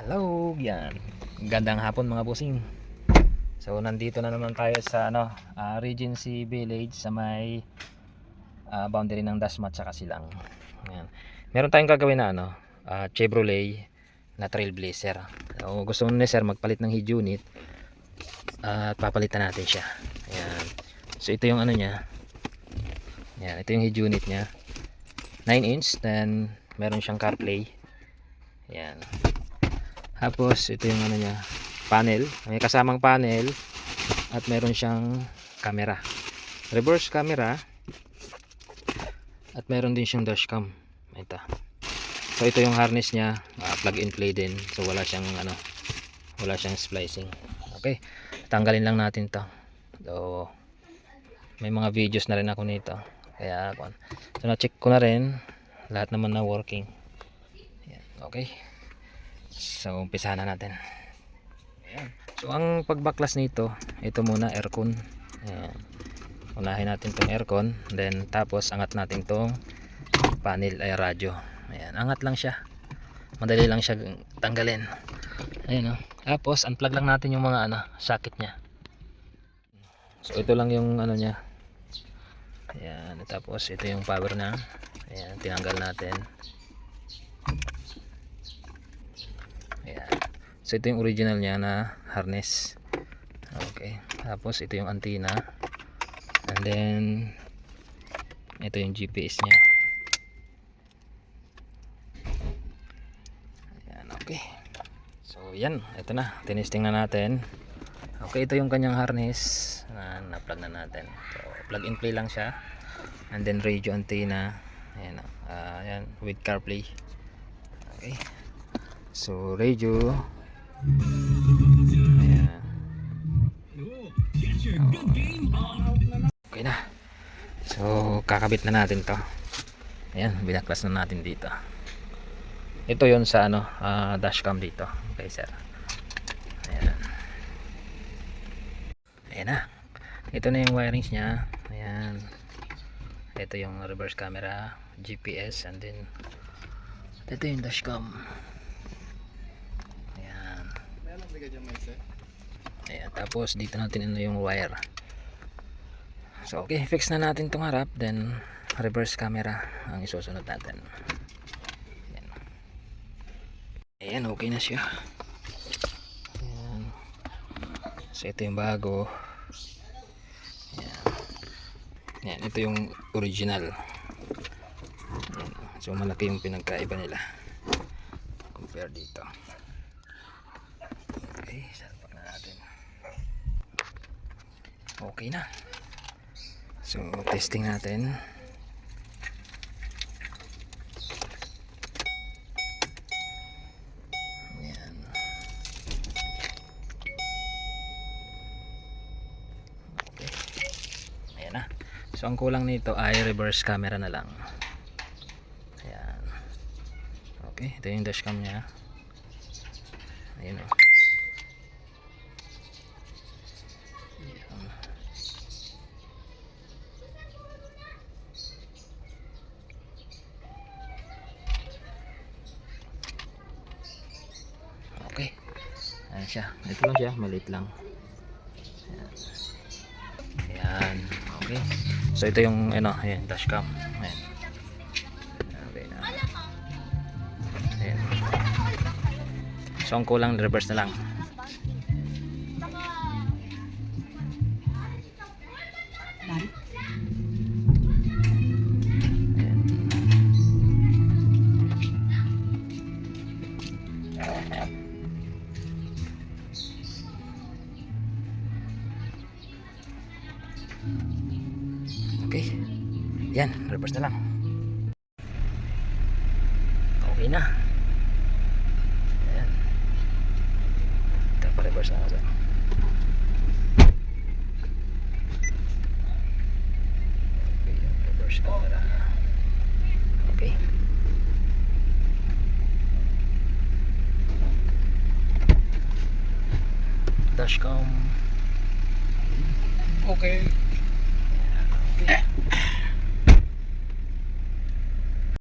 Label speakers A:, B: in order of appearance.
A: Hello, yan. Gandang hapon mga busing. So nandito na naman tayo sa Regency Village sa may boundary ng Dasmat sa Silang. Yan. Meron tayong gagawin na Chevrolet na Trailblazer. So gusto ni sir magpalit ng head unit at papalitan natin siya. Yan. So ito yung niya. Yan, ito yung head unit niya. 9 inch, then meron siyang CarPlay. Yan. Tapos ito yung niya, panel. May kasamang panel at meron siyang camera. Reverse camera at meron din siyang dashcam. Ito. So ito yung harness niya, plug and play din. So wala siyang wala siyang splicing. Okay. Tanggalin lang natin 'to. So may mga videos na rin ako nito. Kaya so na-check ko na rin lahat naman na working. Ayan, okay. So umpisahan na natin. Ayan. So ang pagbaklas nito, ito muna aircon. Ayan. Unahin natin tong aircon, then tapos angat natin tong panel ay radyo. Ayan, angat lang siya. Madali lang siya tanggalin. Ayan, tapos unplug lang natin yung mga socket niya. So ito lang yung niya. Ayan, tapos ito yung power na. Ayan, tinanggal natin. Ayan. So ito yung original niya na harness. Okay. Tapos ito yung antenna. And then ito yung GPS niya. Ayan, okay. So yan, ito na. Tinesting na natin. Okay, ito yung kanyang harness na-plug na natin. So plug and play lang siya. And then radio antenna. Ayan, ayan, with CarPlay. Okay. So radio. Ayan. Okay na. So kakabit na natin to. Ayan, binaklas na natin dito. Ito yon sa dashcam dito. Okay sir. Ayan. Ayan na. Ito na yung wirings nya. Ayan. Ito yung reverse camera, GPS, and then ito yung dashcam. Ayan, tapos dito natin yung wire. So okay, fix na natin tong harap, then reverse camera ang isusunod natin. Ayan. Ayan, okay na siya. Ayan. So ito yung bago. Ayan. Ayan, ito yung original. Ayan. So malaki yung pinagkaiba nila compare dito. Okay, salpak na natin. Okay na. So testing natin. Ayan. Okay. Ayan na. So ang kulang nito ay reverse camera na lang. Ayan. Okay, ito yung dashcam niya. Ayan o. Okay. Ayan siya. Ito lang siya. Maliit lang. Ayan. Ayan. Okay. So ito yung ayan, dashcam. Ayan. Okay na. Ayan. So ang kulang reverse na lang. Okay. Yan, reverse na lang. Okay na. Ayan. Ito pa reverse na ako dyan. Okay, reverse camera. Okay. Dashcam. Okay. Okay.